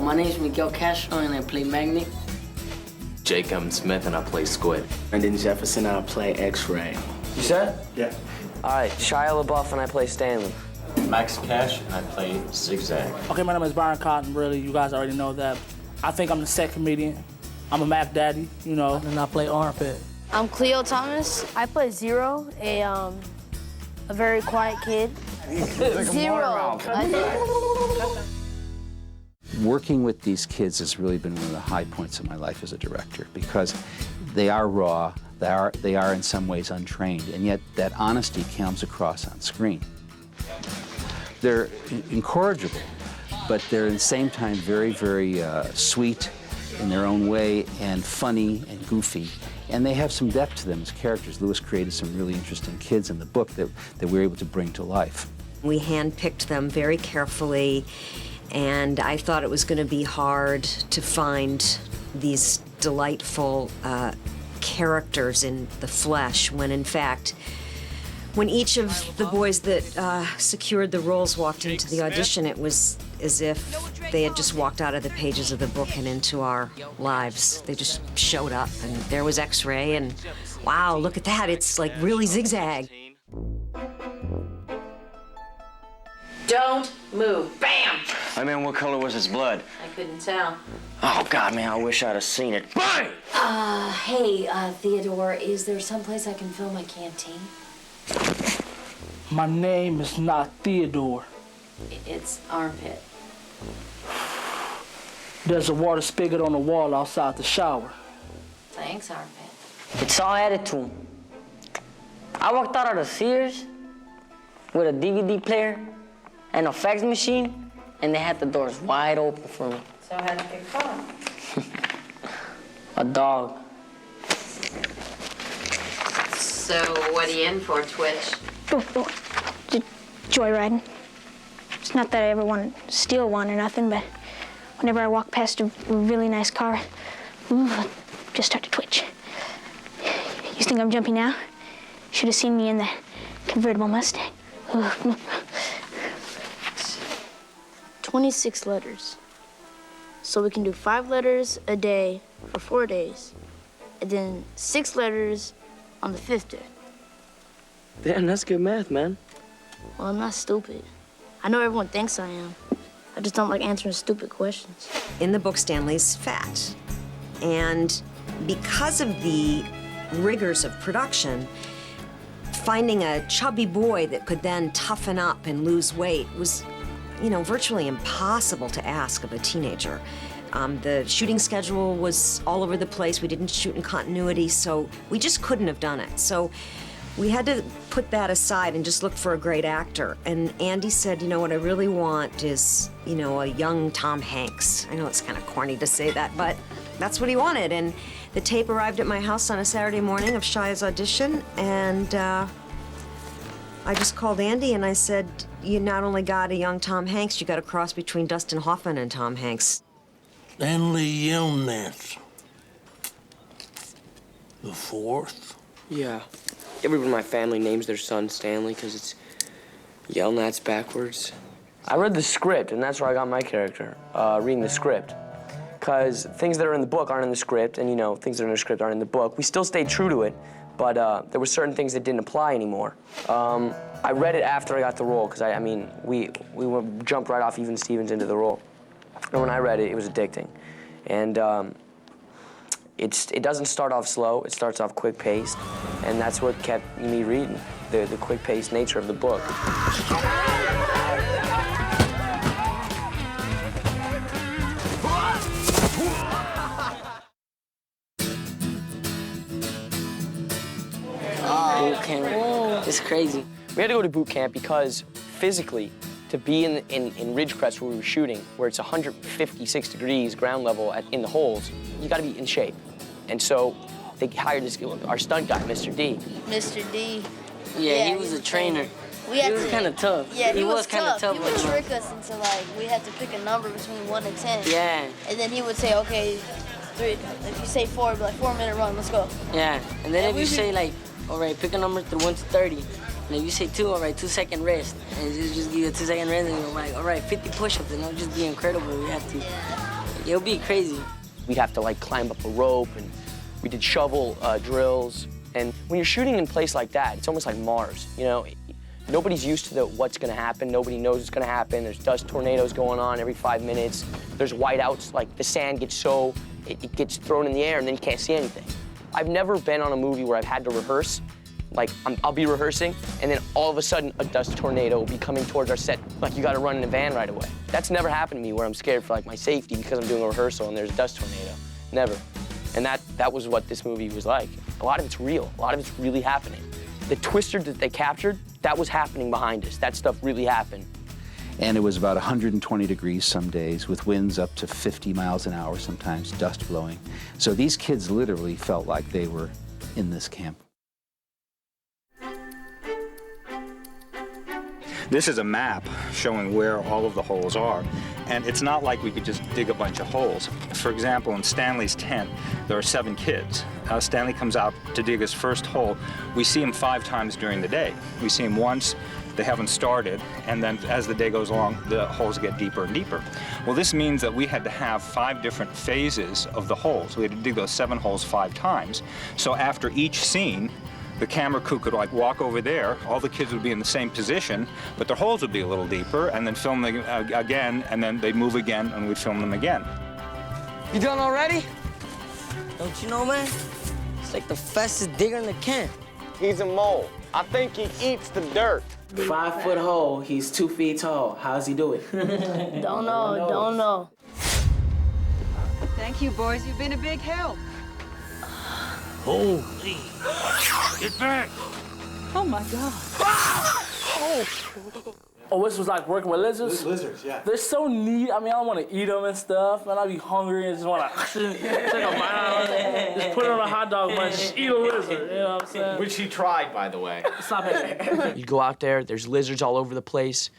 My name's Miguel Castro, and I play Magnet. Jake M. Smith, and I play Squid. Brendan Jefferson, I play X-Ray. You said? Yeah. All right, Shia LaBeouf, and I play Stanley. Max Cash, and I play Zigzag. Okay, my name is Byron Cotton, really. You guys already know that. I think I'm the set comedian. I'm a Mac Daddy, you know. And I play Armpit. I'm Cleo Thomas. I play Zero, a very quiet kid. Zero. Working with these kids has really been one of the high points of my life as a director because they are raw, they are in some ways untrained, and yet that honesty comes across on screen. They're incorrigible, but they're at the same time very, very sweet in their own way and funny and goofy. And they have some depth to them as characters. Lewis created some really interesting kids in the book that we were able to bring to life. We handpicked them very carefully, and I thought it was going to be hard to find these delightful characters in the flesh when, in fact, when each of the boys that secured the roles walked into the audition, it was as if they had just walked out of the pages of the book and into our lives. They just showed up, and there was X-Ray, and wow, look at that, it's like really Zigzag. Don't move. Bam! I mean, what color was his blood? I couldn't tell. Oh, God, man, I wish I'd have seen it. Bang! Hey, Theodore, is there someplace I can fill my canteen? My name is not Theodore. It's Armpit. There's a water spigot on the wall outside the shower. Thanks, Armpit. It's all attitude. I walked out of the Sears with a DVD player and a fax machine, and they had the doors wide open for me. So how did you call? A dog. So what are you in for, Twitch? Joyriding. It's not that I ever want to steal one or nothing, but whenever I walk past a really nice car, I just start to twitch. You think I'm jumpy now? Should have seen me in the convertible Mustang. 26 letters. So we can do 5 letters a day for 4 days, and then 6 letters on the 5th day. Damn, that's good math, man. Well, I'm not stupid. I know everyone thinks I am. I just don't like answering stupid questions. In the book, Stanley's fat. And because of the rigors of production, finding a chubby boy that could then toughen up and lose weight was, you know, virtually impossible to ask of a teenager. The shooting schedule was all over the place. We didn't shoot in continuity, so we just couldn't have done it. So we had to put that aside and just look for a great actor. And Andy said, you know, what I really want is, you know, a young Tom Hanks. I know it's kind of corny to say that, but that's what he wanted. And the tape arrived at my house on a Saturday morning of Shia's audition, and I just called Andy and I said, you not only got a young Tom Hanks, you got a cross between Dustin Hoffman and Tom Hanks. Stanley Yelnats. The 4th? Yeah. Everyone in my family names their son Stanley because it's Yelnats backwards. I read the script, and that's where I got my character, reading the script. Because things that are in the book aren't in the script, and, you know, things that are in the script aren't in the book. We still stayed true to it, but there were certain things that didn't apply anymore. I read it after I got the role, because, I mean, we jumped right off Even Stevens into the role. And when I read it, it was addicting. And it doesn't start off slow, it starts off quick-paced, and that's what kept me reading, the quick-paced nature of the book. Boot camp. It's crazy. We had to go to boot camp because physically, to be in Ridgecrest where we were shooting, where it's 156 degrees ground level in the holes, you got to be in shape. And so they hired our stunt guy, Mr. D. Mr. D. Yeah, he was a trainer. He was kind of tough. Yeah, he was kind of tough. He would trick us into, like, we had to pick a number between 1 and 10. Yeah. And then he would say, okay, 3. If you say 4, it'd be like 4-minute run, let's go. Yeah, and then if you say, like, all right, pick a number through 1 to 30. And if you say 2, all right, 2-second rest. And just give you a 2-second rest, and you're like, all right, 50 push-ups, and it'll just be incredible. We have to. Yeah. It'll be crazy. We'd have to like climb up a rope, and we did shovel drills. And when you're shooting in a place like that, it's almost like Mars, you know? Nobody's used to what's gonna happen. Nobody knows what's gonna happen. There's dust tornadoes going on every 5 minutes. There's whiteouts, like the sand gets so, it gets thrown in the air and then you can't see anything. I've never been on a movie where I've had to rehearse. Like, I'll be rehearsing, and then all of a sudden, a dust tornado will be coming towards our set. Like, you gotta run in a van right away. That's never happened to me where I'm scared for, like, my safety because I'm doing a rehearsal and there's a dust tornado. Never. And that was what this movie was like. A lot of it's real. A lot of it's really happening. The twister that they captured, that was happening behind us. That stuff really happened. And it was about 120 degrees some days, with winds up to 50 miles an hour sometimes, dust blowing. So these kids literally felt like they were in this camp. This is a map showing where all of the holes are, and it's not like we could just dig a bunch of holes. For example, in Stanley's tent, there are 7 kids. Stanley comes out to dig his first hole. We see him 5 times during the day. We see him once, they haven't started, and then as the day goes along, the holes get deeper and deeper. Well, this means that we had to have 5 different phases of the holes. We had to dig those 7 holes 5 times. So after each scene, the camera crew could like walk over there, all the kids would be in the same position, but their holes would be a little deeper, and then film them again, and then they'd move again, and we'd film them again. You done already? Don't you know, man? It's like the fastest digger in the camp. He's a mole. I think he eats the dirt. 5 foot hole, he's 2 feet tall. How's he do it? Don't know. Thank you, boys. You've been a big help. Holy. Get back. Oh, my God. Oh, this was like working with lizards? Lizards, yeah. They're so neat. I mean, I don't want to eat them and stuff, and I'd be hungry and just want to take a bite out of it, just put it on a hot dog bun, just eat a lizard, you know what I'm saying? Which he tried, by the way. It's not bad. You go out there, there's lizards all over the place.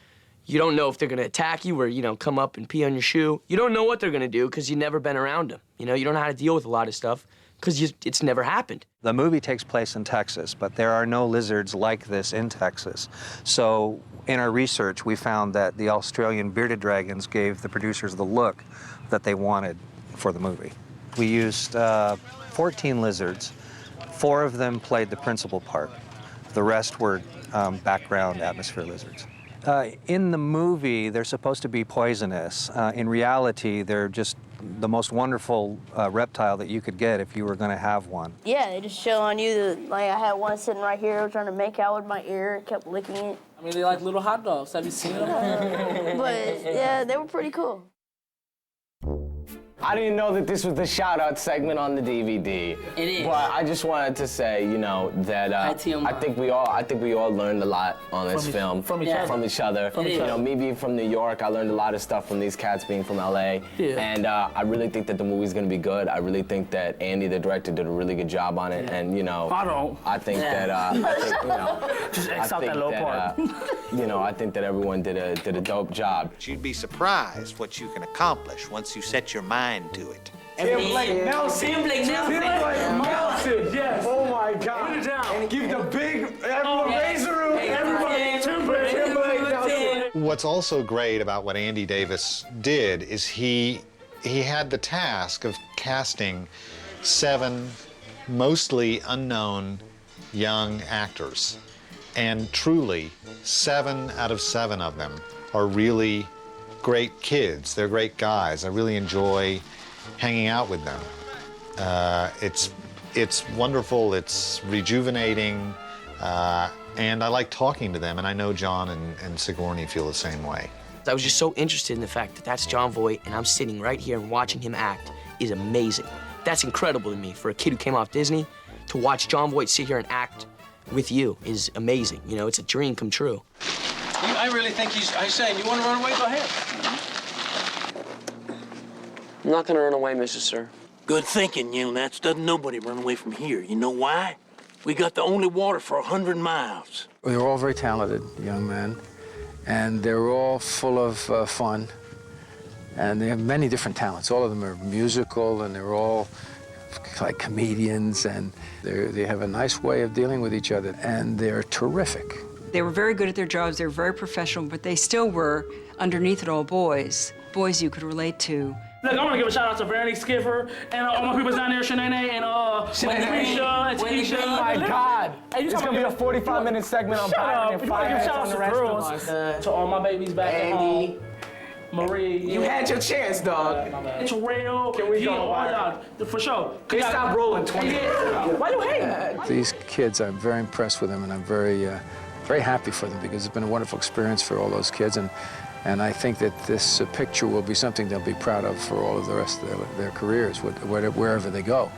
You don't know if they're gonna attack you or, you know, come up and pee on your shoe. You don't know what they're gonna do because you've never been around them. You know, you don't know how to deal with a lot of stuff because it's never happened. The movie takes place in Texas, but there are no lizards like this in Texas. So in our research, we found that the Australian bearded dragons gave the producers the look that they wanted for the movie. We used 14 lizards. 4 of them played the principal part. The rest were background atmosphere lizards. In the movie, they're supposed to be poisonous. In reality, they're just the most wonderful reptile that you could get if you were going to have one. Yeah, they just show on you that, like, I had one sitting right here trying to make out with my ear, kept licking it. I mean, they like little hot dogs. Have you seen them? But, yeah, they were pretty cool. I didn't know that this was the shout-out segment on the DVD. It is. But I just wanted to say, you know, that I think we all learned a lot on this film from each other. You know, me being from New York, I learned a lot of stuff from these cats being from LA. Yeah. And I really think that the movie's gonna be good. I really think that Andy, the director, did a really good job on it. And you know, I think that I think, you know, just X out that little part. You know, I think that everyone did a dope job. You'd be surprised what you can accomplish once you set your mind to it. Tim Blake Nelson. Tim Blake Nelson. Yes. Oh my God. Put it down. And give the big everyone raise the roof. Everybody. Tim Blake Nelson. What's also great about what Andy Davis did is he had the task of casting 7 mostly unknown young actors. And truly, 7 out of 7 of them are really great kids. They're great guys. I really enjoy hanging out with them. It's wonderful, it's rejuvenating, and I like talking to them, and I know John and Sigourney feel the same way. I was just so interested in the fact that that's Jon Voight and I'm sitting right here and watching him act is amazing. That's incredible to me. For a kid who came off Disney, to watch Jon Voight sit here and act with you is amazing. You know, it's a dream come true. I really think he's saying, you want to run away? Go ahead. I'm not going to run away, Mrs. Sir. Good thinking, Yale Nats. Doesn't nobody run away from here. You know why? We got the only water for 100 miles. They're all very talented young men, and they're all full of fun, and they have many different talents. All of them are musical, and they're all like comedians, and they have a nice way of dealing with each other, and they're terrific. They were very good at their jobs. They were very professional, but they still were, underneath it all, boys. boys you could relate to. Look, I want to give a shout out to Veronique Skiffer and all my people down there, Shanae and Lucretia and Takesha. Oh my God! Hey, It's gonna be a 45-minute segment on Shut Byron up. and You want to give fire shout on outs the to rest girls, of us. to all my babies back at home. Marie. You had your chance, dog. It's real. Can we go, all Byron? y'all, for sure. They stopped rolling 20 years ago. Why you hating? These kids, I'm very impressed with them, and I'm very, very happy for them because it's been a wonderful experience for all those kids, and I think that this picture will be something they'll be proud of for all of the rest of their careers, wherever they go.